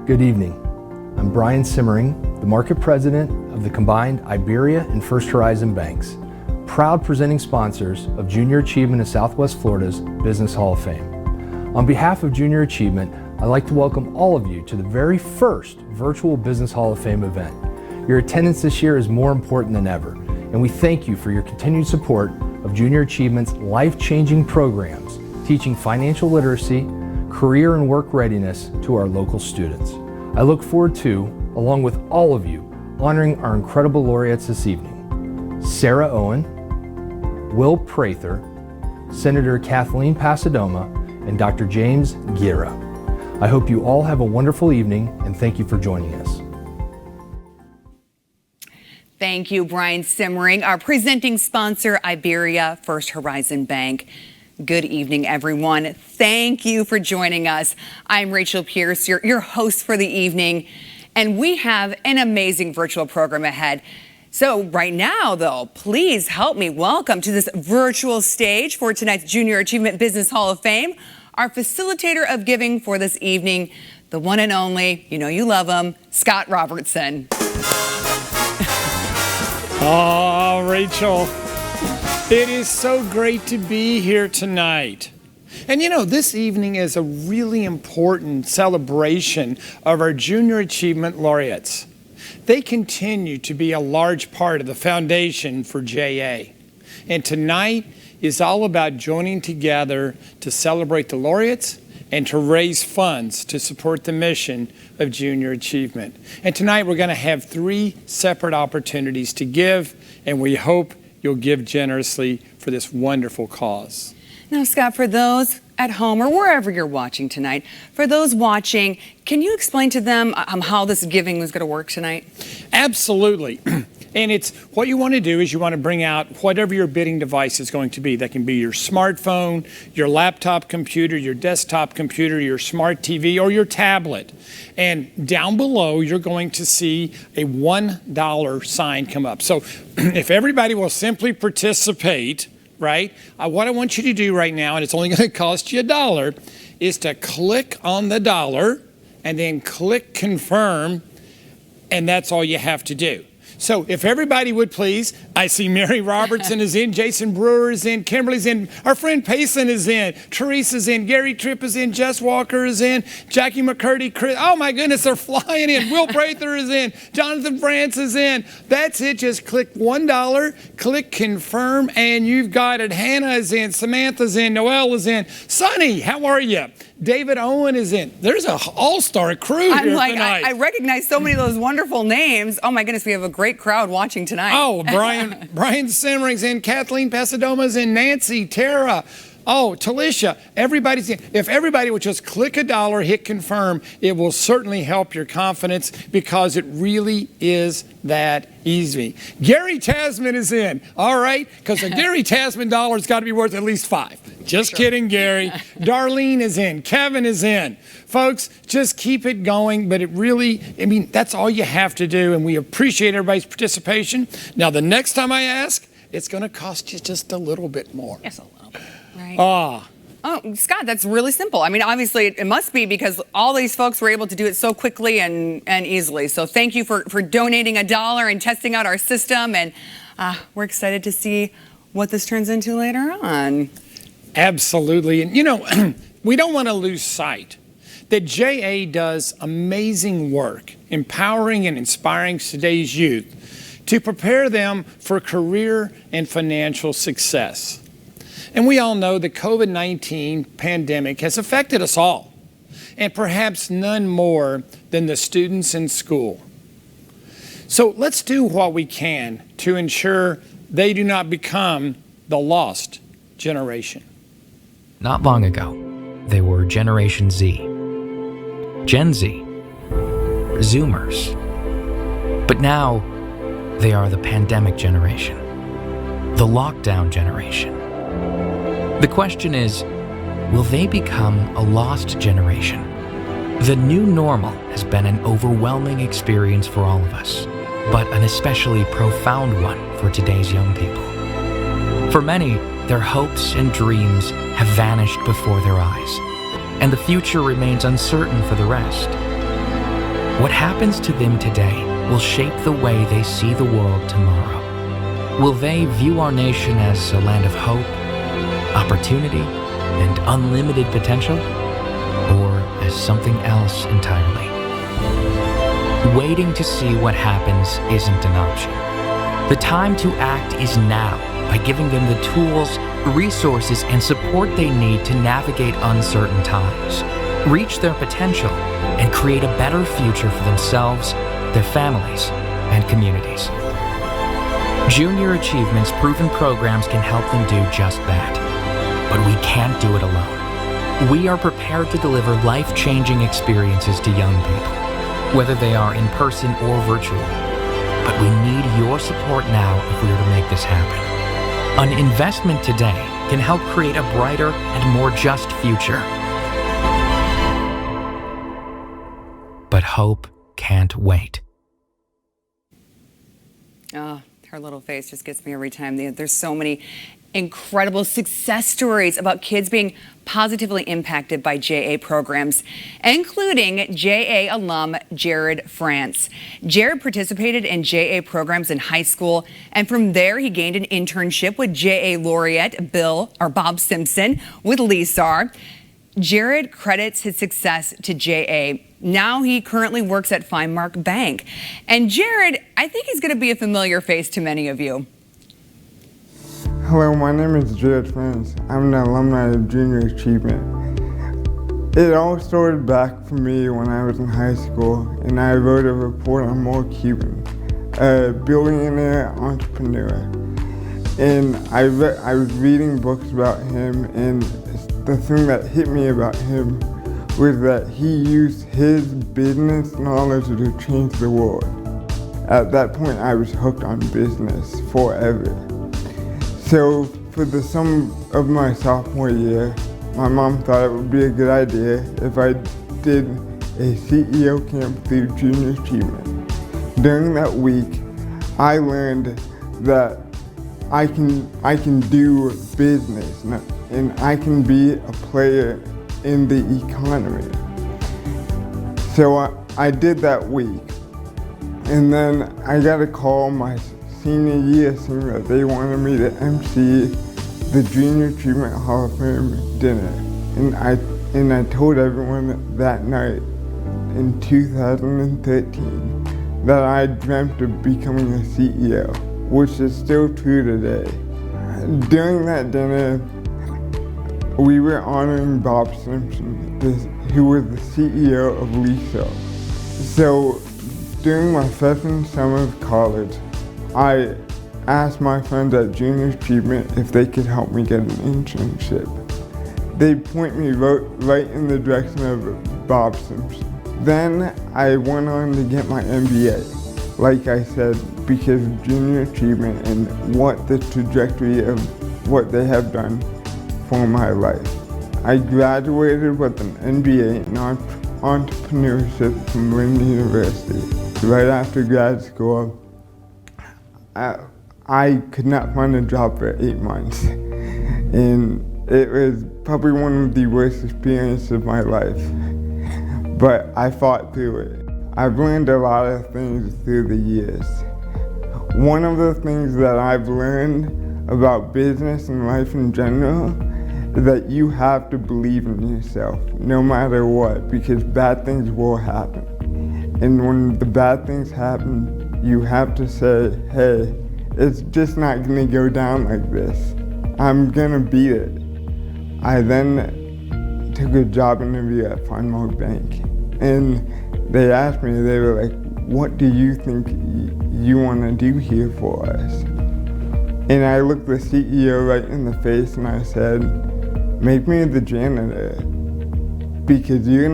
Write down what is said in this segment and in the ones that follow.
Good evening. I'm Brian Simmering, the Market President of the combined Iberia and First Horizon Banks, proud presenting sponsors of Junior Achievement of Southwest Florida's Business Hall of Fame. On behalf of Junior Achievement, I'd like to welcome all of you to the very first virtual Business Hall of Fame event. Your attendance this year is more important than ever, and we thank you for your continued support of Junior Achievement's life-changing programs, teaching financial literacy, career and work readiness to our local students. I look forward to, along with all of you, honoring our incredible laureates this evening. Sarah Owen, Will Prather, Senator Kathleen Pasadomo, and Dr. James Guerra. I hope you all have a wonderful evening, and thank you for joining us. Thank you, Brian Simmering. Our presenting sponsor, Iberia First Horizon Bank. Good evening, everyone. Thank you for joining us. I'm Rachel Pierce, your host for the evening, and we have an amazing virtual program ahead. So right now, though, please help me welcome to this virtual stage for tonight's Junior Achievement Business Hall of Fame, our facilitator of giving for this evening, the one and only, you know you love him, Scott Robertson. Oh, Rachel. It is so great to be here tonight. And you know, this evening is a really important celebration of our Junior Achievement laureates. They continue to be a large part of the foundation for JA. And tonight is all about joining together to celebrate the laureates and to raise funds to support the mission of Junior Achievement. And tonight we're going to have 3 separate opportunities to give, and we hope you'll give generously for this wonderful cause. Now, Scott, for those at home or wherever you're watching tonight, for those watching, can you explain to them how this giving is going to work tonight? Absolutely. And it's what you want to do is you want to bring out whatever your bidding device is going to be. That can be your smartphone, your laptop computer, your desktop computer, your smart TV, or your tablet. And down below, you're going to see a $1 sign come up. So if everybody will simply participate, right, what I want you to do right now, and it's only going to cost you $1, is to click on the dollar and then click confirm, and that's all you have to do. So if everybody would please, I see Mary Robertson is in, Jason Brewer is in, Kimberly's in, our friend Payson is in, Teresa's in, Gary Tripp is in, Jess Walker is in, Jackie McCurdy, Chris, oh my goodness, they're flying in. Will Prather is in, Jonathan France is in. That's it, just click $1, click confirm, and you've got it. Hannah is in, Samantha's in, Noelle is in. Sonny, how are you? David Owen is in. There's an all-star crew here tonight. I recognize so many of those wonderful names. Oh my goodness, we have a great crowd watching tonight. Oh, Brian Simmering's in, Kathleen Pasadomo's in, Nancy, Tara, oh, Talisha, everybody's in. If everybody would just click $1, hit confirm, it will certainly help your confidence because it really is that easy. Gary Tasman is in, all right? Because a Gary Tasman dollar's got to be worth at least $5. Just kidding, Gary. Darlene is in, Kevin is in. Folks, just keep it going, but it really, I mean, that's all you have to do, and we appreciate everybody's participation. Now, the next time I ask, it's going to cost you just a little bit more. Yes, a little bit. Right. Oh, Scott, that's really simple. I mean, obviously, it must be because all these folks were able to do it so quickly and easily. So thank you for donating $1 and testing out our system. And we're excited to see what this turns into later on. Absolutely. And, you know, we don't want to lose sight that JA does amazing work empowering and inspiring today's youth to prepare them for career and financial success. And we all know the COVID-19 pandemic has affected us all, and perhaps none more than the students in school. So let's do what we can to ensure they do not become the lost generation. Not long ago, they were Generation Z, Gen Z, Zoomers. But now, they are the pandemic generation, the lockdown generation. The question is, will they become a lost generation? The new normal has been an overwhelming experience for all of us, but an especially profound one for today's young people. For many, their hopes and dreams have vanished before their eyes, and the future remains uncertain for the rest. What happens to them today will shape the way they see the world tomorrow. Will they view our nation as a land of hope, opportunity, and unlimited potential, or as something else entirely? Waiting to see what happens isn't an option. The time to act is now by giving them the tools, resources, and support they need to navigate uncertain times, reach their potential, and create a better future for themselves, their families, and communities. Junior Achievement's proven programs can help them do just that. But we can't do it alone. We are prepared to deliver life-changing experiences to young people, whether they are in person or virtual. But we need your support now if we are to make this happen. An investment today can help create a brighter and more just future. But hope can't wait. Oh, her little face just gets me every time. There's so many incredible success stories about kids being positively impacted by JA programs, including JA alum Jared France. Jared participated in JA programs in high school, and from there he gained an internship with JA laureate Bob Simpson with LESAR. Jared credits his success to JA. Now he currently works at Finemark Bank. And Jared, I think he's going to be a familiar face to many of you. Hello, my name is Jared France. I'm an alumni of Junior Achievement. It all started back for me when I was in high school, and I wrote a report on Mark Cuban, a billionaire entrepreneur. And I was reading books about him, and the thing that hit me about him was that he used his business knowledge to change the world. At that point, I was hooked on business forever. So for the summer of my sophomore year, my mom thought it would be a good idea if I did a CEO camp through Junior Achievement. During that week, I learned that I can do business and I can be a player in the economy. So I did that week, and then I got a call my senior year saying that they wanted me to MC the Junior Achievement Hall of Fame dinner. And I told everyone that night in 2013 that I dreamt of becoming a CEO, which is still true today. During that dinner, we were honoring Bob Simpson, who was the CEO of LESAR. So during my freshman summer of college, I asked my friends at Junior Achievement if they could help me get an internship. They'd point me right in the direction of Bob Simpson. Then I went on to get my MBA, like I said, because of Junior Achievement and what the trajectory of what they have done for my life. I graduated with an MBA in entrepreneurship from Lynn University. Right after grad school, I could not find a job for 8 months. And it was probably one of the worst experiences of my life. But I fought through it. I've learned a lot of things through the years. One of the things that I've learned about business and life in general is that you have to believe in yourself, no matter what, because bad things will happen. And when the bad things happen, you have to say, hey, it's just not gonna go down like this. I'm gonna beat it. I then took a job interview at Finemark Bank, and they asked me, they were like, what do you think you wanna do here for us? And I looked the CEO right in the face and I said, make me the janitor, because I'm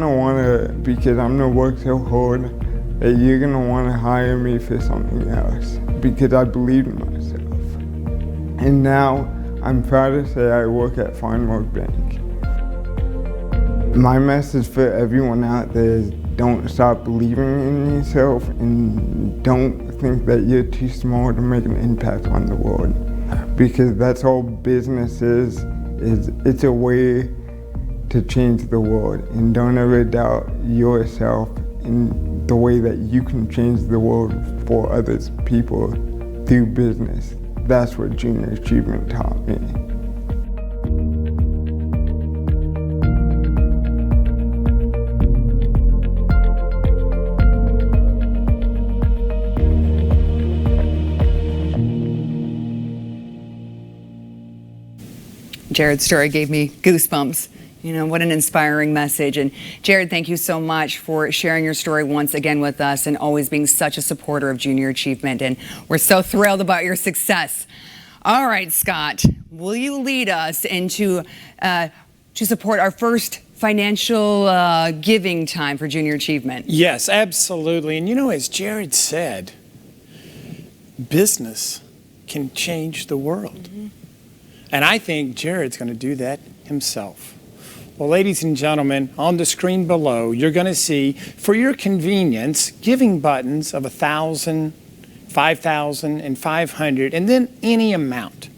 gonna work so hard that you're gonna wanna hire me for something else, because I believe in myself. And now I'm proud to say I work at Finemark Bank. My message for everyone out there is don't stop believing in yourself and don't think that you're too small to make an impact on the world, because that's all business is it's a way to change the world. And don't ever doubt yourself and the way that you can change the world for others people through business. That's what junior achievement taught me. Jared's story gave me goosebumps. You know, what an inspiring message. And Jared, thank you so much for sharing your story once again with us and always being such a supporter of junior achievement. And we're so thrilled about your success. All right, Scott, will you lead us into to support our first financial giving time for junior achievement? Yes, absolutely. And you know, as Jared said, business can change the world. And I think Jared's going to do that himself. Well, ladies and gentlemen, on the screen below, you're going to see, for your convenience, giving buttons of $1,000, $5,000, and $500, and then any amount.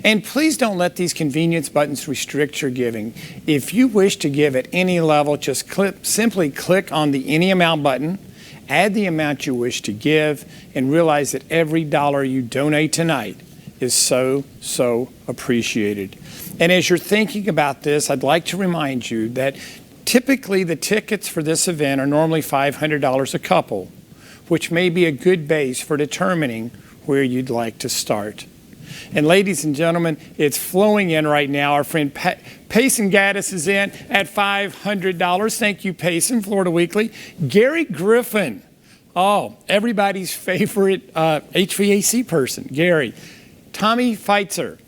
And please don't let these convenience buttons restrict your giving. If you wish to give at any level, just simply click on the any amount button, add the amount you wish to give, and realize that every dollar you donate tonight is so appreciated. And as you're thinking about this, I'd like to remind you that typically the tickets for this event are normally $500 a couple, which may be a good base for determining where you'd like to start. And ladies and gentlemen, it's flowing in right now. Our friend Payson Gaddis is in at $500. Thank you, Payson, Florida Weekly. Gary Griffin, everybody's favorite HVAC person, Gary. Tommy Pitzer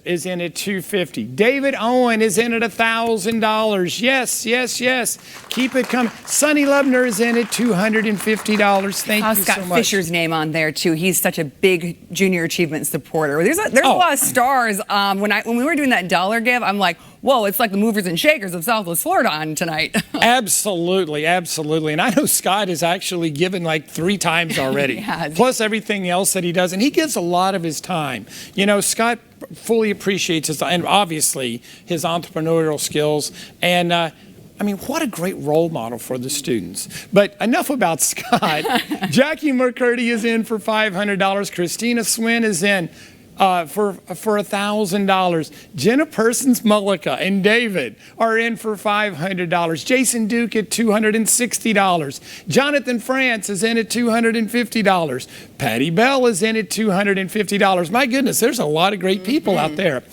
is in at $250. David Owen is in at $1,000. Yes. Keep it coming. Sonny Lubner is in at $250. Thank you so Scott much. Fisher's name on there too. He's such a big junior achievement supporter. There's a lot of stars. When we were doing that dollar give, I'm like, whoa, it's like the movers and shakers of Southwest Florida on tonight. Absolutely. And I know Scott has actually given like 3 times already. Plus everything else that he does. And he gives a lot of his time. You know, Scott fully appreciates his, and obviously his entrepreneurial skills. And I mean, what a great role model for the students. But enough about Scott. Jackie McCurdy is in for $500. Christina Swin is in for $1,000. Jenna Persons Mullica and David are in for $500. Jason Duke at $260. Jonathan France is in at $250. Patty Bell is in at $250. My goodness, there's a lot of great people out there.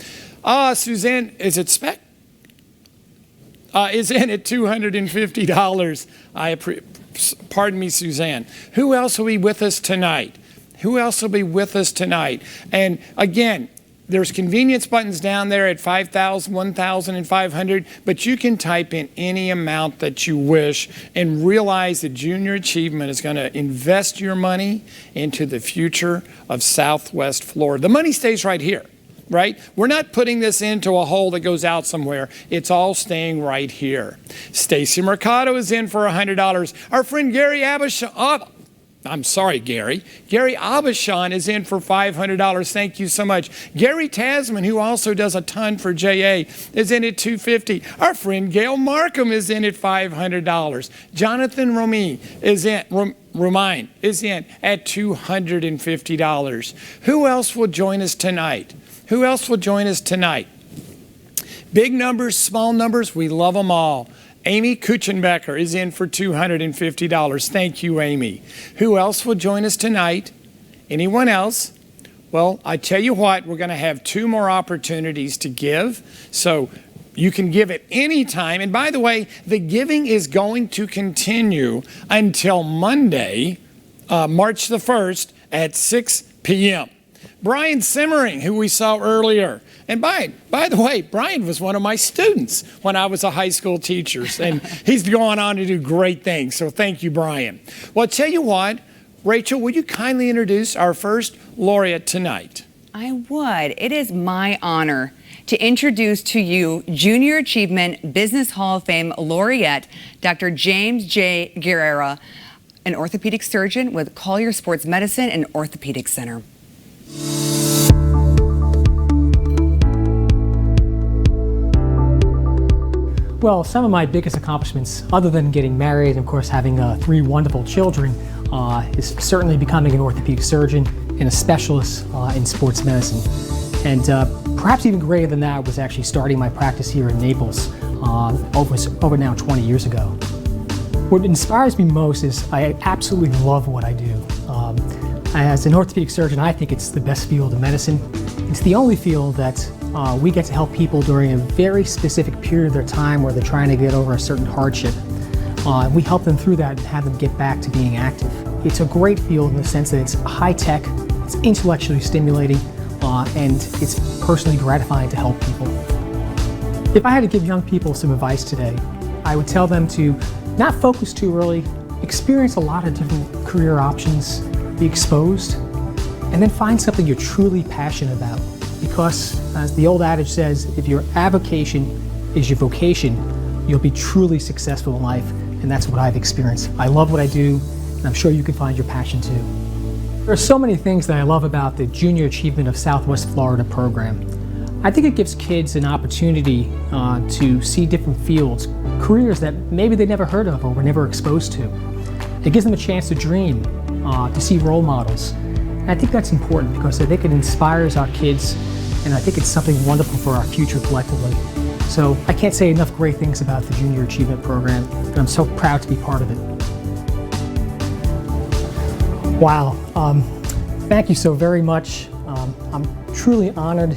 Suzanne, is it Speck? Is in at $250. Pardon me, Suzanne. Who else will be with us tonight? And again, there's convenience buttons down there at $5,000, $1,000, and $500, but you can type in any amount that you wish and realize that Junior Achievement is going to invest your money into the future of Southwest Florida. The money stays right here, right? We're not putting this into a hole that goes out somewhere. It's all staying right here. Stacy Mercado is in for $100. Our friend Gary Abishon, Gary Abishon is in for $500. Thank you so much. Gary Tasman, who also does a ton for JA, is in at $250. Our friend Gail Markham is in at $500. Jonathan Romine is in at $250. Who else will join us tonight? Big numbers, small numbers, we love them all. Amy Kuchenbecker is in for $250. Thank you, Amy. Who else will join us tonight? Anyone else? Well, I tell you what, we're going to have 2 more opportunities to give. So you can give at any time. And by the way, the giving is going to continue until Monday, March the 1st at 6 p.m. Brian Simmering, who we saw earlier. And by the way, Brian was one of my students when I was a high school teacher, and he's going on to do great things. So thank you, Brian. Well, I'll tell you what, Rachel, would you kindly introduce our first laureate tonight? I would. It is my honor to introduce to you Junior Achievement Business Hall of Fame laureate, Dr. James J. Guerra, an orthopedic surgeon with Collier Sports Medicine and Orthopaedic Center. Well, some of my biggest accomplishments, other than getting married and of course having 3 wonderful children, is certainly becoming an orthopedic surgeon and a specialist in sports medicine. And perhaps even greater than that was actually starting my practice here in Naples over now 20 years ago. What inspires me most is I absolutely love what I do. As an orthopedic surgeon, I think it's the best field of medicine. It's the only field that we get to help people during a very specific period of their time where they're trying to get over a certain hardship. We help them through that and have them get back to being active. It's a great field in the sense that it's high-tech, it's intellectually stimulating, and it's personally gratifying to help people. If I had to give young people some advice today, I would tell them to not focus too early, experience a lot of different career options, be exposed, and then find something you're truly passionate about. Because, as the old adage says, if your avocation is your vocation, you'll be truly successful in life, and that's what I've experienced. I love what I do, and I'm sure you can find your passion too. There are so many things that I love about the Junior Achievement of Southwest Florida program. I think it gives kids an opportunity to see different fields, careers that maybe they never heard of or were never exposed to. It gives them a chance to dream, to see role models. And I think that's important because I think it inspires our kids, and I think it's something wonderful for our future collectively. So I can't say enough great things about the Junior Achievement Program, and I'm so proud to be part of it. Wow, thank you so very much. I'm truly honored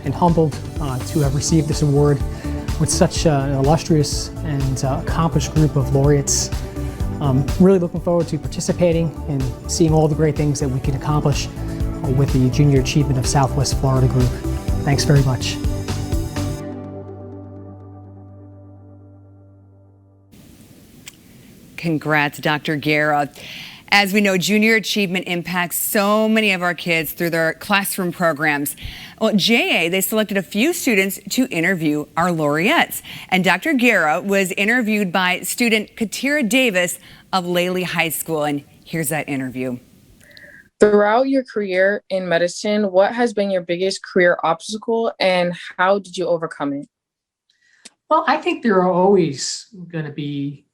and humbled to have received this award with such an illustrious and accomplished group of laureates. Really looking forward to participating and seeing all the great things that we can accomplish with the Junior Achievement of Southwest Florida group. Thanks very much. Congrats, Dr. Guerra. As we know, Junior Achievement impacts so many of our kids through their classroom programs. Well, JA, they selected a few students to interview our laureates. And Dr. Guerra was interviewed by student Katira Davis of Lely High School. And here's that interview. Throughout your career in medicine, what has been your biggest career obstacle and how did you overcome it? Well, I think there are always going to be,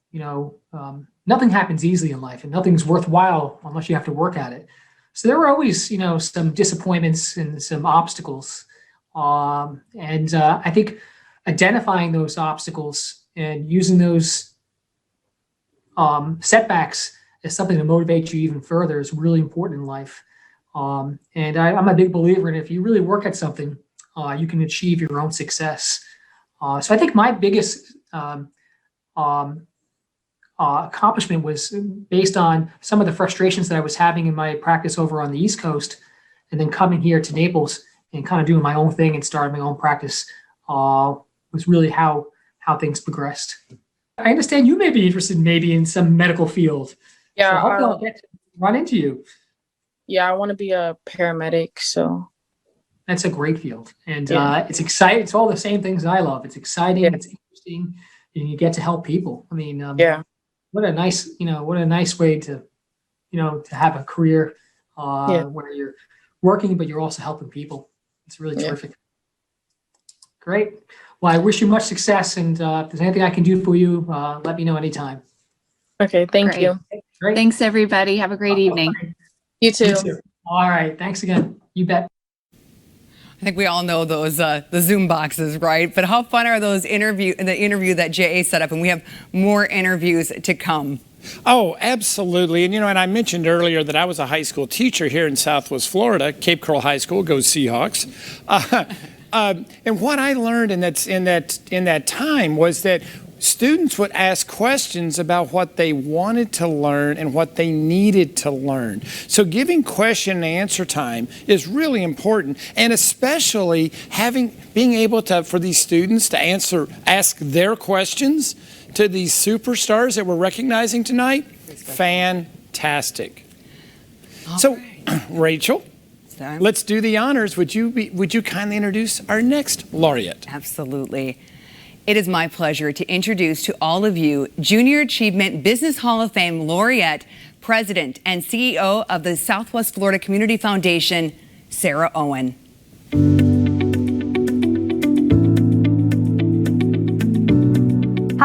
nothing happens easily in life and nothing's worthwhile unless you have to work at it. So there were always, some disappointments and some obstacles. I think identifying those obstacles and using those setbacks as something to motivate you even further is really important in life. I'm a big believer in if you really work at something, you can achieve your own success. So I think my biggest accomplishment was based on some of the frustrations that I was having in my practice over on the East Coast, and then coming here to Naples and kind of doing my own thing and starting my own practice was really how things progressed. I understand you may be interested maybe in some medical field. Yeah, so hopefully I'll get to run into you. Yeah, I want to be a paramedic, so. That's a great field. And it's exciting. It's all the same things I love. It's exciting, it's interesting, and you get to help people. I mean, what a nice way to, to have a career where you're working, but you're also helping people. It's really terrific. Great. Well, I wish you much success. And if there's anything I can do for you, let me know anytime. Okay. Thank you. Great. Thanks, everybody. Have a great evening. You too. You too. All right. Thanks again. You bet. I think we all know those the Zoom boxes, right? But how fun are those the interview that JA set up, and we have more interviews to come. Oh, absolutely. And and I mentioned earlier that I was a high school teacher here in Southwest Florida, Cape Coral High School. Go Seahawks! And what I learned in that time was that students would ask questions about what they wanted to learn and what they needed to learn. So giving question and answer time is really important, and especially being able for these students to ask their questions to these superstars that we're recognizing tonight. Fantastic. So, Rachel, let's do the honors. Would you kindly introduce our next laureate? Absolutely. It is my pleasure to introduce to all of you Junior Achievement Business Hall of Fame laureate, President and CEO of the Southwest Florida Community Foundation, Sarah Owen.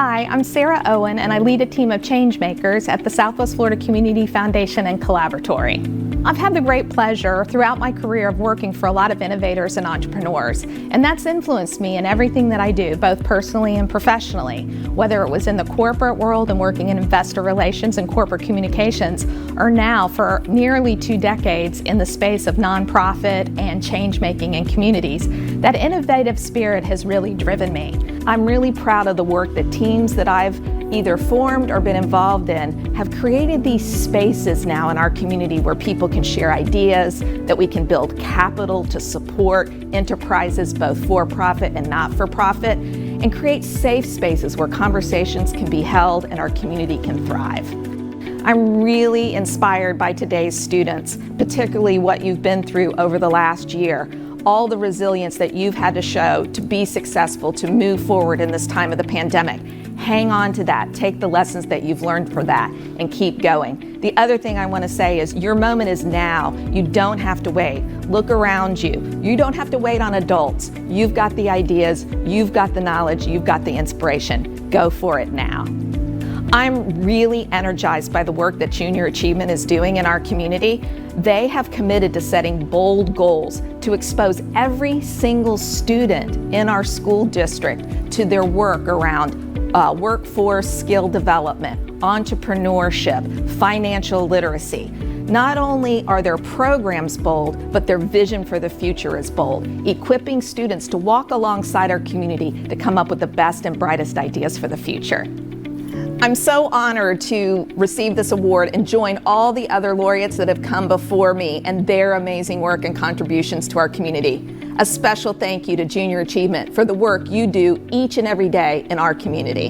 Hi, I'm Sarah Owen, and I lead a team of changemakers at the Southwest Florida Community Foundation and Collaboratory. I've had the great pleasure throughout my career of working for a lot of innovators and entrepreneurs, and that's influenced me in everything that I do, both personally and professionally, whether it was in the corporate world and working in investor relations and corporate communications, or now for nearly 2 decades in the space of nonprofit and change making in communities. That innovative spirit has really driven me. I'm really proud of the work that teams that I've either formed or been involved in have created these spaces now in our community where people can share ideas, that we can build capital to support enterprises both for-profit and not-for-profit, and create safe spaces where conversations can be held and our community can thrive. I'm really inspired by today's students, particularly what you've been through over the last year. All the resilience that you've had to show to be successful, to move forward in this time of the pandemic. Hang on to that, take the lessons that you've learned from that, and keep going. The other thing I want to say is your moment is now. You don't have to wait. Look around you. You don't have to wait on adults. You've got the ideas, you've got the knowledge, you've got the inspiration. Go for it now. I'm really energized by the work that Junior Achievement is doing in our community. They have committed to setting bold goals to expose every single student in our school district to their work around workforce skill development, entrepreneurship, financial literacy. Not only are their programs bold, but their vision for the future is bold, equipping students to walk alongside our community to come up with the best and brightest ideas for the future. I'm so honored to receive this award and join all the other laureates that have come before me and their amazing work and contributions to our community. A special thank you to Junior Achievement for the work you do each and every day in our community.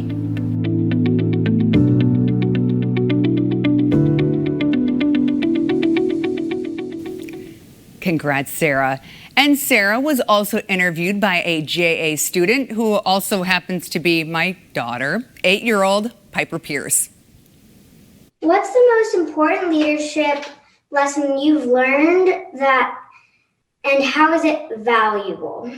Congrats, Sarah. And Sarah was also interviewed by a JA student who also happens to be my daughter, 8-year-old Piper Pierce. What's the most important leadership lesson you've learned and how is it valuable?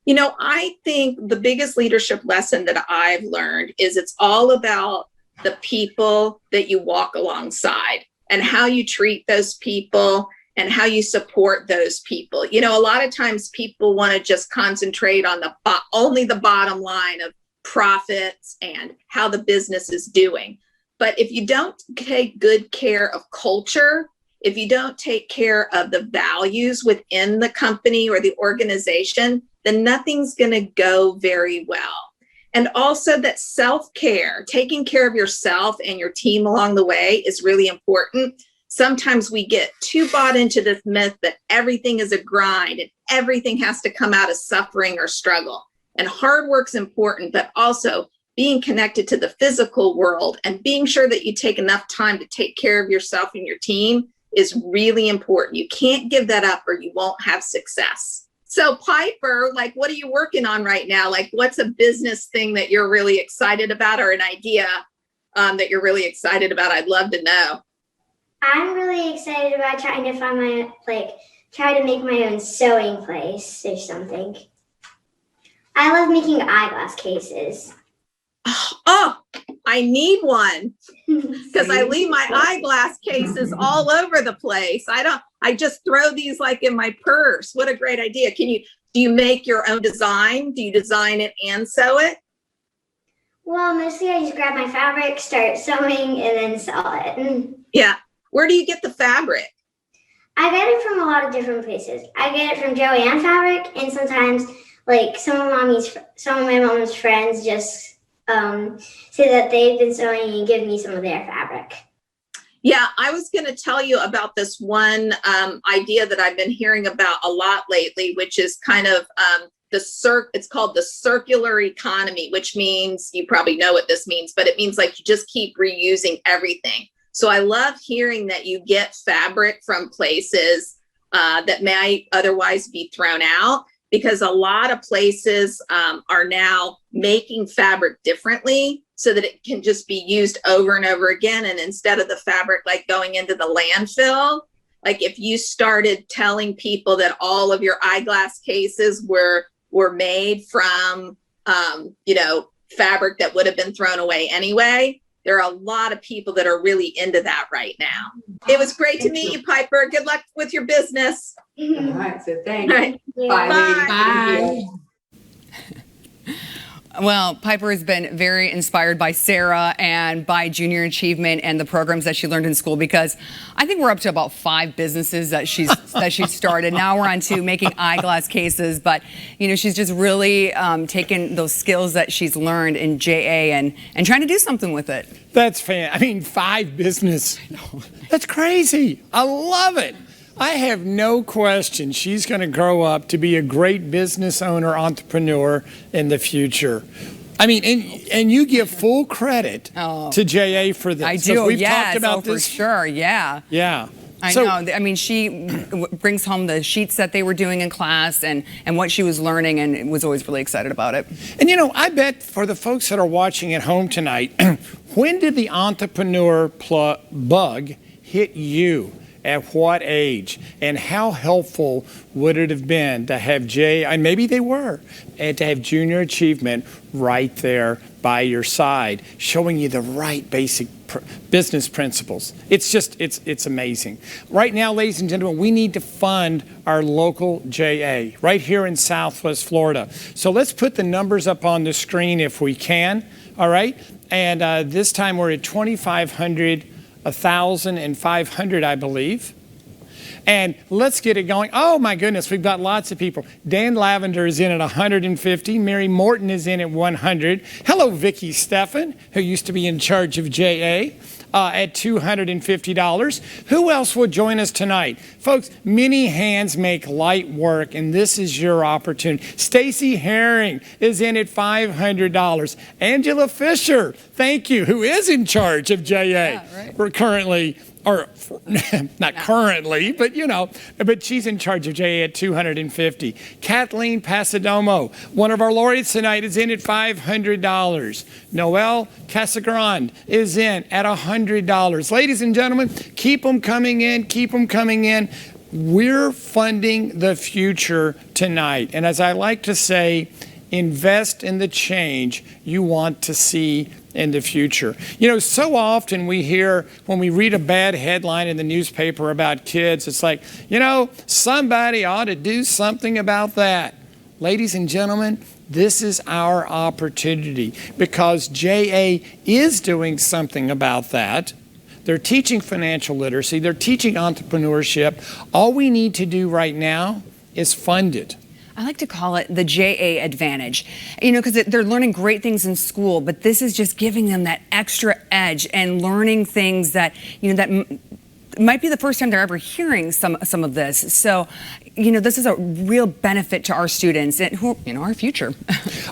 You know, I think the biggest leadership lesson that I've learned is it's all about the people that you walk alongside and how you treat those people and how you support those people. You know, a lot of times people want to just concentrate on only the bottom line of profits and how the business is doing. But if you don't take good care of culture, if you don't take care of the values within the company or the organization, then nothing's going to go very well. And also that self-care, taking care of yourself and your team along the way is really important. Sometimes we get too bought into this myth that everything is a grind and everything has to come out of suffering or struggle. And hard work's important, but also being connected to the physical world and being sure that you take enough time to take care of yourself and your team is really important. You can't give that up or you won't have success. So Piper, what are you working on right now? What's a business thing that you're really excited about or an idea that you're really excited about? I'd love to know. I'm really excited about trying to find try to make my own sewing place or something. I love making eyeglass cases. Oh, I need one because I leave my eyeglass cases all over the place. I just throw these in my purse. What a great idea. Do you make your own design? Do you design it and sew it? Well, mostly I just grab my fabric, start sewing, and then sew it. Yeah. Where do you get the fabric? I get it from a lot of different places. I get it from Joanne Fabric, and sometimes some of my mom's friends just say that they've been sewing and give me some of their fabric. Yeah, I was going to tell you about this one idea that I've been hearing about a lot lately, which is kind of it's called the circular economy, which means, you probably know what this means, but it means you just keep reusing everything. So I love hearing that you get fabric from places that might otherwise be thrown out, because a lot of places are now making fabric differently so that it can just be used over and over again. And instead of the fabric going into the landfill, if you started telling people that all of your eyeglass cases were made from, fabric that would have been thrown away anyway. There are a lot of people that are really into that right now. It was great to meet you, Piper. Good luck with your business. All right, so thanks. All right. Bye. Well, Piper has been very inspired by Sarah and by Junior Achievement and the programs that she learned in school, because I think we're up to about 5 businesses that she's started. Now we're on to making eyeglass cases, but she's just really taken those skills that she's learned in JA and trying to do something with it. That's I mean, 5 business. That's crazy. I love it. I have no question she's going to grow up to be a great business owner, entrepreneur in the future. I mean, and you give full credit to JA for this. I do. We've talked about this for sure. Yeah. Yeah. I know. I mean, she brings home the sheets that they were doing in class and what she was learning, and was always really excited about it. And I bet for the folks that are watching at home tonight, when did the entrepreneur bug hit you? At what age? And how helpful would it have been to have and maybe they were, and to have Junior Achievement right there by your side, showing you the right basic business principles. It's amazing. Right now, ladies and gentlemen, we need to fund our local JA right here in Southwest Florida. So let's put the numbers up on the screen if we can, all right? And this time we're at $2,500, $1,500, I believe. And let's get it going. Oh my goodness, we've got lots of people. Dan Lavender is in at 150. Mary Morton is in at 100. Hello, Vicki Steffen, who used to be in charge of JA, at $250. Who else will join us tonight? Folks, many hands make light work, and this is your opportunity. Stacy Herring is in at $500. Angela Fisher, thank you, who is in charge of JA. Yeah, right. We're currently, or not currently, but but she's in charge of JA at $250. Kathleen Pasadomo, one of our laureates tonight, is in at $500. Noelle Casagrande is in at $100. Ladies and gentlemen, keep them coming in, keep them coming in. We're funding the future tonight. And as I like to say, invest in the change you want to see in the future. So often we hear, when we read a bad headline in the newspaper about kids, it's like, somebody ought to do something about that. Ladies and gentlemen, this is our opportunity, because JA is doing something about that. They're teaching financial literacy. They're teaching entrepreneurship. All we need to do right now is fund it. I like to call it the JA advantage, because they're learning great things in school, but this is just giving them that extra edge and learning things that, that might be the first time they're ever hearing some of this. So, this is a real benefit to our students and our future.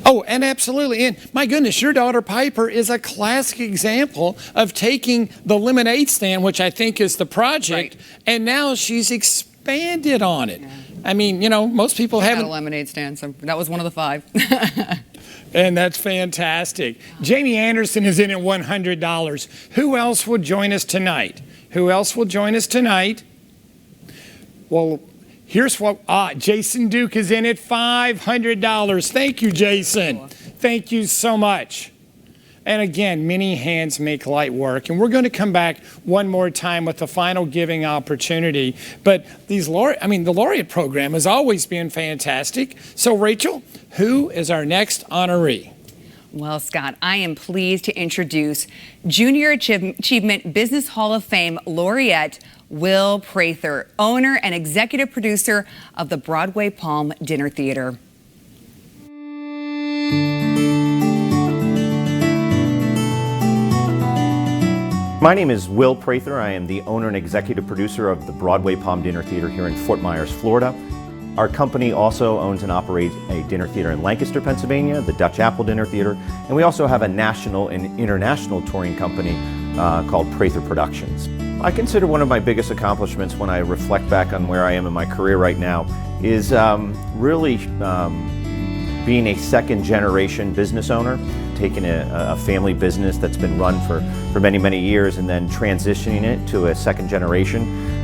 Oh, and absolutely. And my goodness, your daughter Piper is a classic example of taking the lemonade stand, which I think is the project, right, and now she's expanded on it. Yeah. I mean, most people haven't. A lemonade stand, so that was one of the 5. And that's fantastic. Jamie Anderson is in at $100. Who else will join us tonight? Well, here's what, Jason Duke is in at $500. Thank you, Jason. Thank you so much. And again, many hands make light work. And we're going to come back one more time with the final giving opportunity. But the laureate program has always been fantastic. So Rachel, who is our next honoree? Well, Scott, I am pleased to introduce Junior Achievement Business Hall of Fame laureate Will Prather, owner and executive producer of the Broadway Palm Dinner Theater. My name is Will Prather. I am the owner and executive producer of the Broadway Palm Dinner Theater here in Fort Myers, Florida. Our company also owns and operates a dinner theater in Lancaster, Pennsylvania, the Dutch Apple Dinner Theater, and we also have a national and international touring company called Prather Productions. I consider one of my biggest accomplishments when I reflect back on where I am in my career right now is really being a second generation business owner, taking a family business that's been run for many, many years and then transitioning it to a second generation.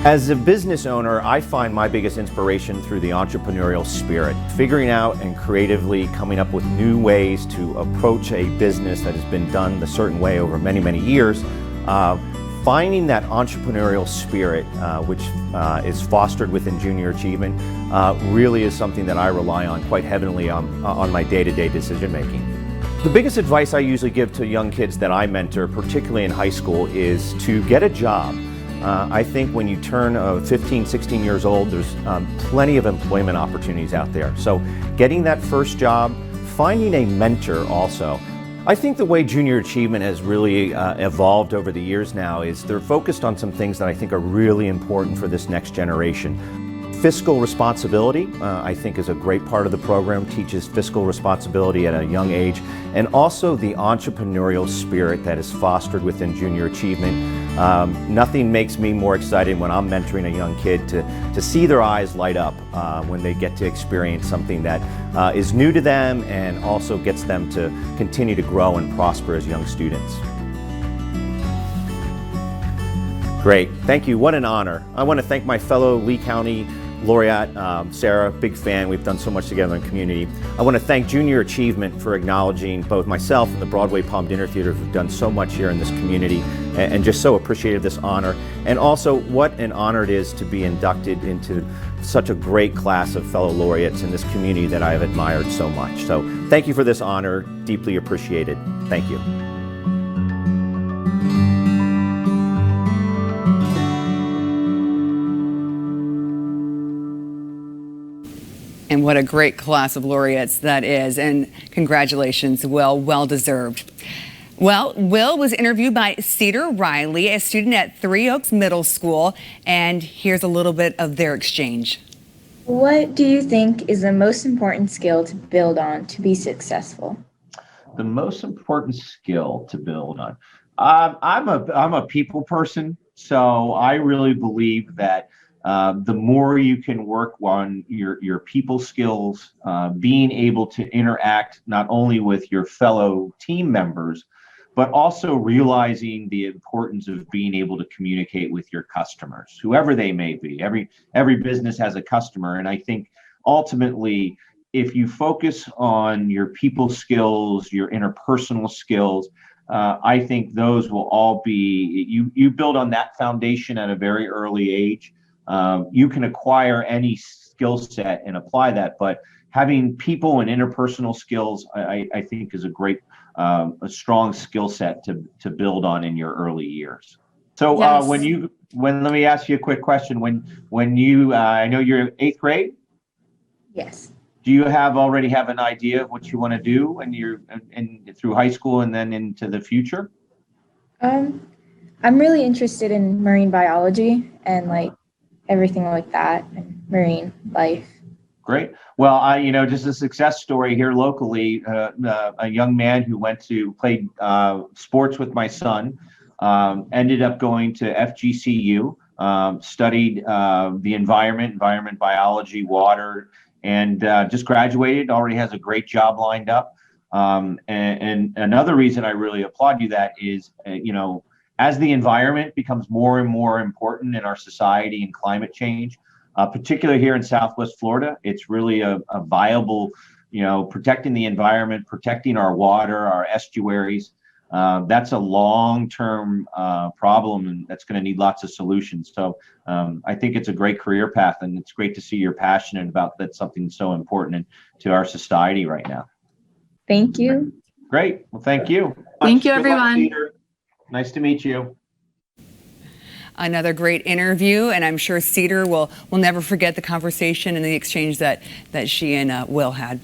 As a business owner, I find my biggest inspiration through the entrepreneurial spirit, figuring out and creatively coming up with new ways to approach a business that has been done a certain way over many, many years. Finding that entrepreneurial spirit, which is fostered within Junior Achievement, really is something that I rely on quite heavily on my day-to-day decision making. The biggest advice I usually give to young kids that I mentor, particularly in high school, is to get a job. I think when you turn 15, 16 years old, there's plenty of employment opportunities out there. So getting that first job, finding a mentor also. I think the way Junior Achievement has really evolved over the years now is they're focused on some things that I think are really important for this next generation. Fiscal responsibility, I think, is a great part of the program, teaches fiscal responsibility at a young age, and also the entrepreneurial spirit that is fostered within Junior Achievement. Nothing makes me more excited when I'm mentoring a young kid to see their eyes light up when they get to experience something that is new to them and also gets them to continue to grow and prosper as young students. Great, thank you, what an honor. I want to thank my fellow Lee County laureate, Sarah, big fan. We've done so much together in community. I want to thank Junior Achievement for acknowledging both myself and the Broadway Palm Dinner Theater, who've done so much here in this community, and just so appreciative of this honor. And also, what an honor it is to be inducted into such a great class of fellow laureates in this community that I have admired so much. So thank you for this honor, deeply appreciated. Thank you. And what a great class of laureates that is. And congratulations, Will, well deserved. Well, Will was interviewed by Cedar Riley, a student at Three Oaks Middle School, and here's a little bit of their exchange. What do you think is the most important skill to build on to be successful? The most important skill to build on. I'm a people person, so I really believe that the more you can work on your people skills, being able to interact not only with your fellow team members, but also realizing the importance of being able to communicate with your customers, whoever they may be. Every business has a customer, and I think ultimately, if you focus on your people skills, your interpersonal skills, I think those will all be, you build on that foundation at a very early age. You can acquire any skill set and apply that, but having people and interpersonal skills, I think, is a great, a strong skill set to build on in your early years. So Yes. let me ask you a quick question. When you, I know you're in 8th grade. Yes. Do you already have an idea of what you want to do when you're through high school and then into the future? I'm really interested in marine biology and like everything like that, and marine life. Great. Well, just a success story here locally, a young man who went to play sports with my son, ended up going to FGCU, studied the environment biology, water, and just graduated, already has a great job lined up. And another reason I really applaud you that is, as the environment becomes more and more important in our society and climate change, particularly here in Southwest Florida, it's really a viable, protecting the environment, protecting our water, our estuaries. That's a long-term problem, and that's going to need lots of solutions. So I think it's a great career path, and it's great to see you're passionate about that, something so important to our society right now. Thank you. Great. Well, thank you. Thank you, Good luck, everyone. Peter. Nice to meet you. Another great interview, and I'm sure Cedar will never forget the conversation and the exchange that she and Will had.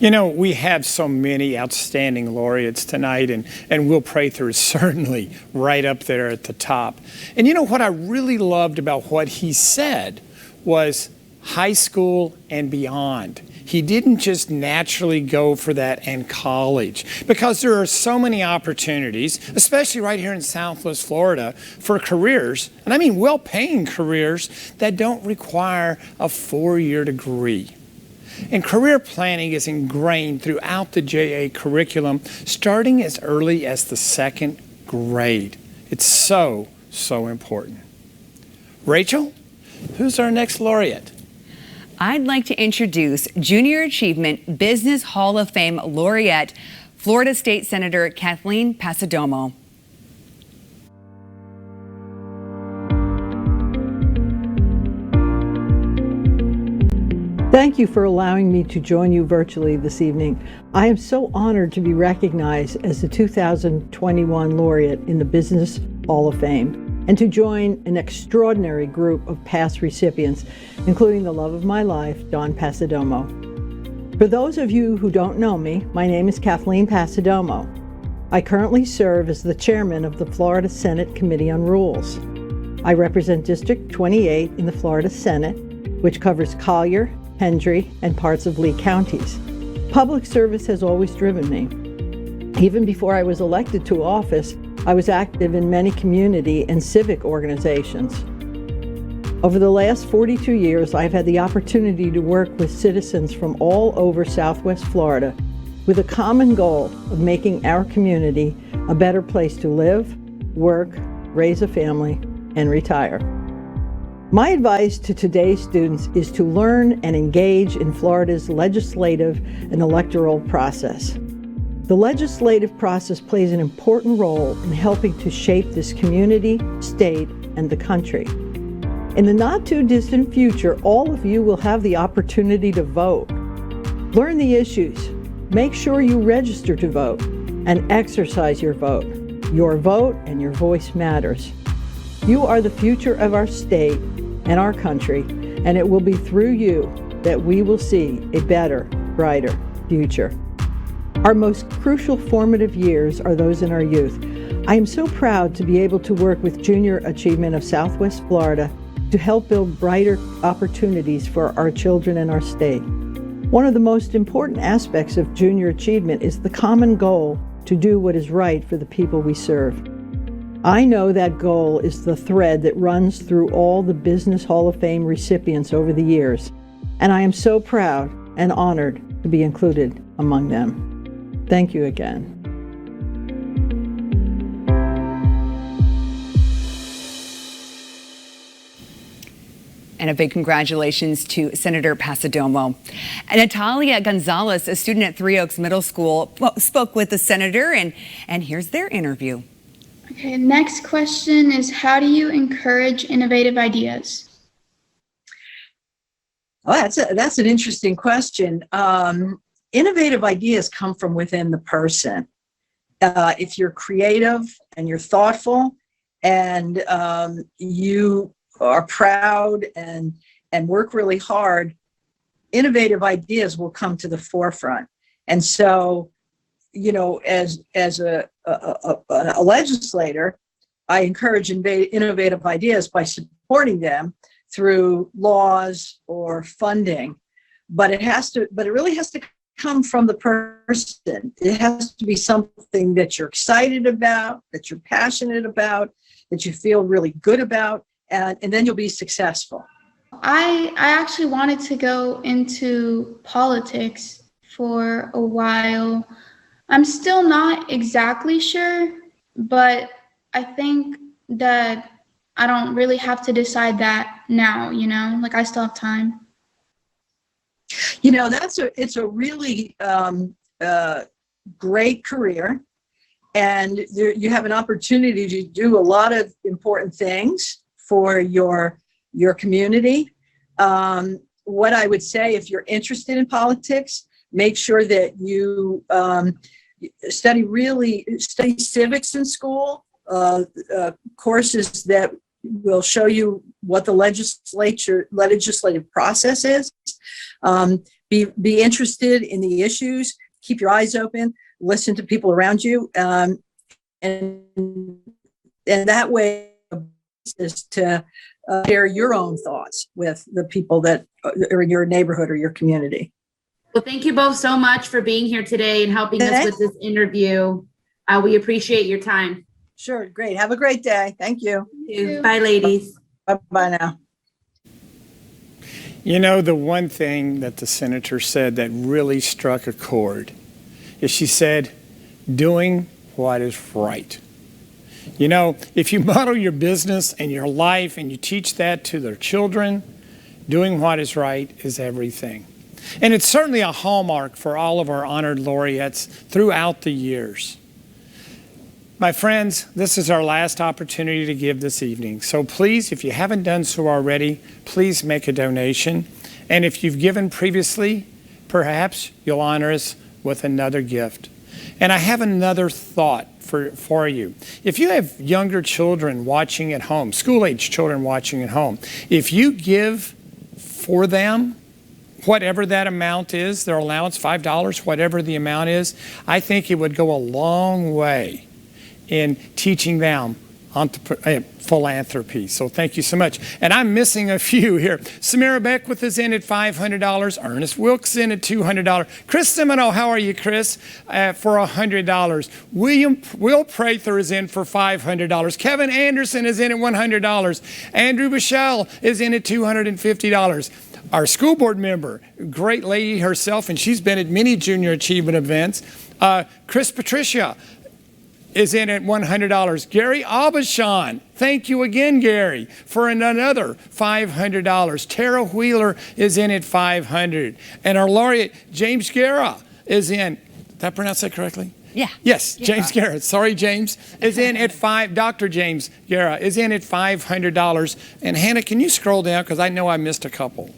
We have so many outstanding laureates tonight, and Will Prather is certainly right up there at the top. And what I really loved about what he said was high school and beyond. He didn't just naturally go for that in college, because there are so many opportunities, especially right here in Southwest Florida, for careers, and I mean well-paying careers that don't require a 4-year degree. And career planning is ingrained throughout the JA curriculum, starting as early as the 2nd grade. It's so important. Rachel, who's our next laureate? I'd like to introduce Junior Achievement Business Hall of Fame laureate, Florida State Senator Kathleen Pasadomo. Thank you for allowing me to join you virtually this evening. I am so honored to be recognized as the 2021 laureate in the Business Hall of Fame and to join an extraordinary group of past recipients, including the love of my life, Dawn Passidomo. For those of you who don't know me, my name is Kathleen Pasadomo. I currently serve as the chairman of the Florida Senate Committee on Rules. I represent District 28 in the Florida Senate, which covers Collier, Hendry, and parts of Lee counties. Public service has always driven me. Even before I was elected to office, I was active in many community and civic organizations. Over the last 42 years, I've had the opportunity to work with citizens from all over Southwest Florida with a common goal of making our community a better place to live, work, raise a family, and retire. My advice to today's students is to learn and engage in Florida's legislative and electoral process. The legislative process plays an important role in helping to shape this community, state, and the country. In the not too distant future, all of you will have the opportunity to vote. Learn the issues, make sure you register to vote, and exercise your vote. Your vote and your voice matters. You are the future of our state and our country, and it will be through you that we will see a better, brighter future. Our most crucial formative years are those in our youth. I am so proud to be able to work with Junior Achievement of Southwest Florida to help build brighter opportunities for our children in our state. One of the most important aspects of Junior Achievement is the common goal to do what is right for the people we serve. I know that goal is the thread that runs through all the Business Hall of Fame recipients over the years, and I am so proud and honored to be included among them. Thank you again. And a big congratulations to Senator Pasadomo. And Natalia Gonzalez, a student at Three Oaks Middle School, spoke with the senator, and here's their interview. Okay, next question is, how do you encourage innovative ideas? Well, that's an interesting question. Innovative ideas come from within the person. If you're creative and you're thoughtful and you are proud and work really hard, innovative ideas will come to the forefront. And so, you know, as a legislator, I encourage innovative ideas by supporting them through laws or funding. But it really has to come from the person. It has to be something that you're excited about, that you're passionate about, that you feel really good about, and then you'll be successful. I actually wanted to go into politics for a while. I'm still not exactly sure, but I think that I don't really have to decide that now, you know, like I still have time. You know, it's a really great career, and you have an opportunity to do a lot of important things for your community. What I would say, if you're interested in politics, make sure that you study civics in school, courses that will show you what the legislative process is. Be interested in the issues, keep your eyes open, listen to people around you, and that way is to share your own thoughts with the people that are in your neighborhood or your community. Well, thank you both so much for being here today and helping us with this interview. We appreciate your time. Sure, great. Have a great day. Thank you. Bye, ladies. Bye now. You know, the one thing that the senator said that really struck a chord is she said, doing what is right. You know, if you model your business and your life and you teach that to their children, doing what is right is everything. And it's certainly a hallmark for all of our honored laureates throughout the years. My friends, this is our last opportunity to give this evening. So please, if you haven't done so already, please make a donation. And if you've given previously, perhaps you'll honor us with another gift. And I have another thought for you. If you have younger children watching at home, school-age children watching at home, if you give for them, whatever that amount is, their allowance, $5, whatever the amount is, I think it would go a long way in teaching them philanthropy. So thank you so much. And I'm missing a few here. Samara Beckwith is in at $500. Ernest Wilkes is in at $200. Chris Semino, how are you, Chris? For $100. Will Prather is in for $500. Kevin Anderson is in at $100. Andrew Bichelle is in at $250. Our school board member, great lady herself, and she's been at many junior achievement events. Chris Patricia is in at $100. Gary Abashan, thank you again, Gary, for another $500. Tara Wheeler is in at $500. And our laureate, James Guerra, is in, did I pronounce that correctly? Yeah. Yes, James Guerra. Sorry, James. Is in at Dr. James Guerra is in at $500. And Hannah, can you scroll down? Because I know I missed a couple.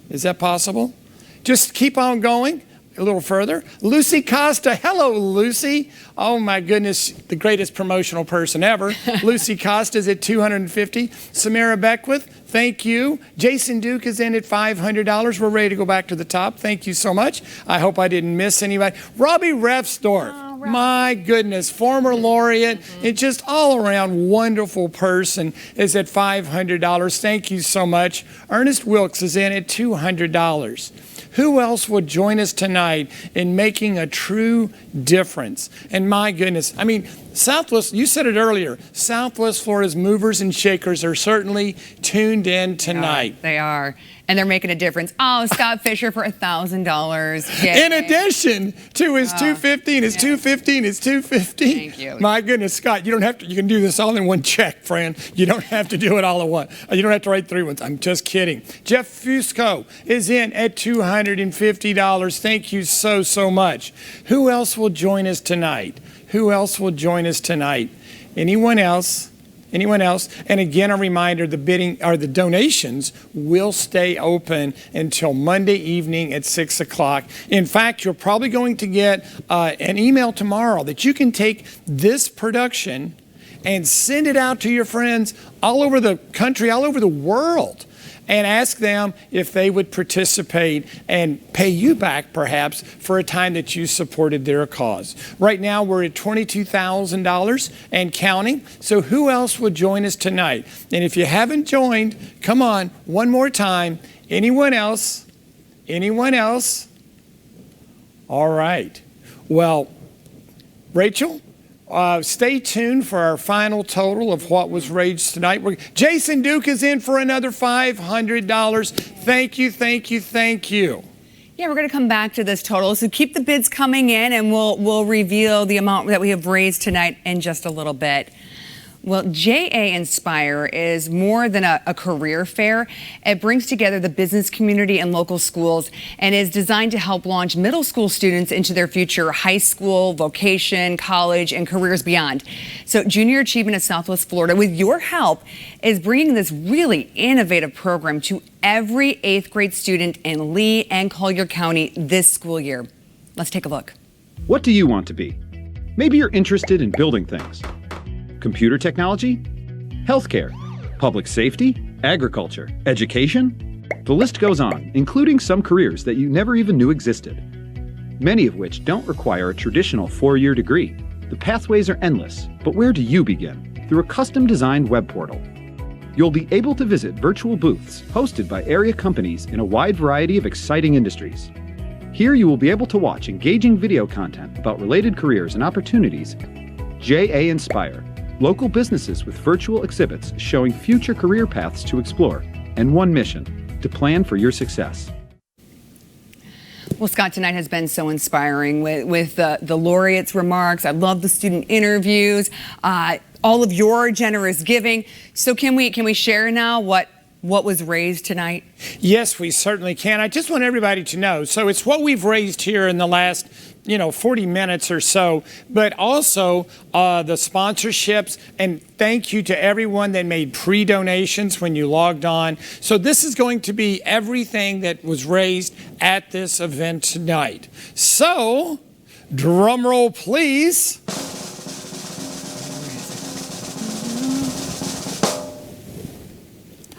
Is that possible? Just keep on going. A little further. Lucy Costa. Hello, Lucy. Oh, my goodness. The greatest promotional person ever. Lucy Costa is at $250. Samara Beckwith, thank you. Jason Duke is in at $500. We're ready to go back to the top. Thank you so much. I hope I didn't miss anybody. Robbie Refsdorf. My goodness, former laureate and just all around wonderful person is at $500. Thank you so much. Ernest Wilkes is in at $200. Who else would join us tonight in making a true difference? And my goodness, I mean, Southwest, you said it earlier, Southwest Florida's movers and shakers are certainly tuned in tonight. They are. And they're making a difference. Oh, Scott Fisher for $1,000. In addition to his $215, his $215, his $215. Thank you. My goodness, Scott, you don't have to, you can do this all in one check, friend. You don't have to do it all at once. You don't have to write 3 ones. I'm just kidding. Jeff Fusco is in at $250. Thank you so much. Who else will join us tonight? Who else will join us tonight? Anyone else? Anyone else? And again, a reminder, the bidding or the donations will stay open until Monday evening at 6 o'clock. In fact, you're probably going to get an email tomorrow that you can take this production and send it out to your friends all over the country, all over the world, and ask them if they would participate and pay you back perhaps for a time that you supported their cause. Right now we're at $22,000 and counting. So who else would join us tonight? And if you haven't joined, come on, one more time. Anyone else? Anyone else? All right. Well, Rachel, stay tuned for our final total of what was raised tonight. Jason Duke is in for another $500. Thank you, thank you, thank you. Yeah, we're going to come back to this total. So keep the bids coming in, and we'll reveal the amount that we have raised tonight in just a little bit. Well, JA Inspire is more than a career fair. It brings together the business community and local schools and is designed to help launch middle school students into their future high school, vocation, college, and careers beyond. So Junior Achievement of Southwest Florida, with your help, is bringing this really innovative program to every 8th grade student in Lee and Collier County this school year. Let's take a look. What do you want to be? Maybe you're interested in building things. Computer technology, healthcare, public safety, agriculture, education. The list goes on, including some careers that you never even knew existed, many of which don't require a traditional 4-year degree. The pathways are endless, but where do you begin? Through a custom-designed web portal. You'll be able to visit virtual booths hosted by area companies in a wide variety of exciting industries. Here you will be able to watch engaging video content about related careers and opportunities. JA Inspire. Local businesses with virtual exhibits showing future career paths to explore, and one mission, to plan for your success. Well, Scott, tonight has been so inspiring with the laureates' remarks. I love the student interviews. all of your generous giving. So can we share now what was raised tonight? Yes, we certainly can. I just want everybody to know. So it's what we've raised here in the last 40 minutes or so, but also the sponsorships, and thank you to everyone that made pre-donations when you logged on. So this is going to be everything that was raised at this event tonight. So, drum roll please.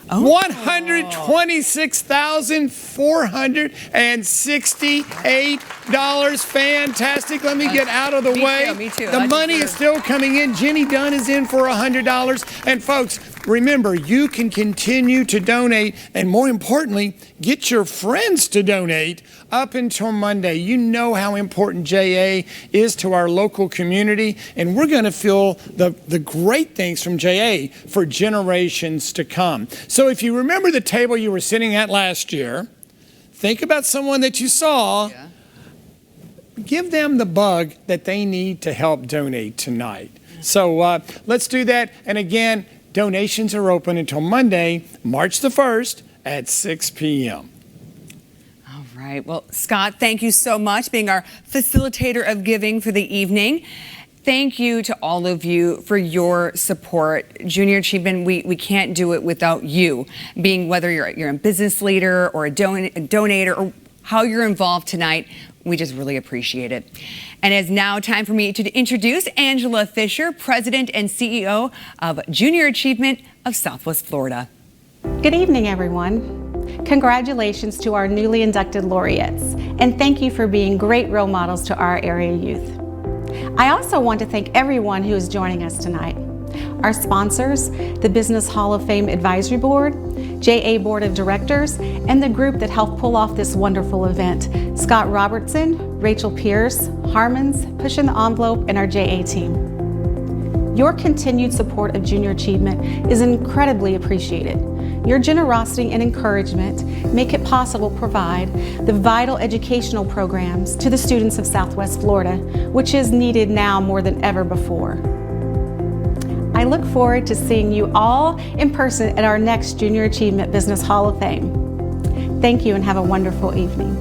$126,468. Fantastic. Let me get out of the way. Me too. The money is still coming in. Jenny Dunn is in for $100. And folks, remember, you can continue to donate, and more importantly, get your friends to donate up until Monday. You know how important JA is to our local community, and we're going to feel the great things from JA for generations to come. So if you remember the table you were sitting at last year, think about someone that you saw. Yeah. Give them the bug that they need to help donate tonight. So let's do that. And again, donations are open until Monday, March the 1st at 6 p.m. All right. Well, Scott, thank you so much being our facilitator of giving for the evening. Thank you to all of you for your support. Junior Achievement, we can't do it without you, being whether you're a business leader or a donator or how you're involved tonight. We just really appreciate it. And it's now time for me to introduce Angela Fisher, President and CEO of Junior Achievement of Southwest Florida. Good evening, everyone. Congratulations to our newly inducted laureates, and thank you for being great role models to our area youth. I also want to thank everyone who is joining us tonight. Our sponsors, the Business Hall of Fame Advisory Board, JA Board of Directors, and the group that helped pull off this wonderful event, Scott Robertson, Rachel Pierce, Harmons, Pushing the Envelope, and our JA team. Your continued support of Junior Achievement is incredibly appreciated. Your generosity and encouragement make it possible to provide the vital educational programs to the students of Southwest Florida, which is needed now more than ever before. I look forward to seeing you all in person at our next Junior Achievement Business Hall of Fame. Thank you and have a wonderful evening.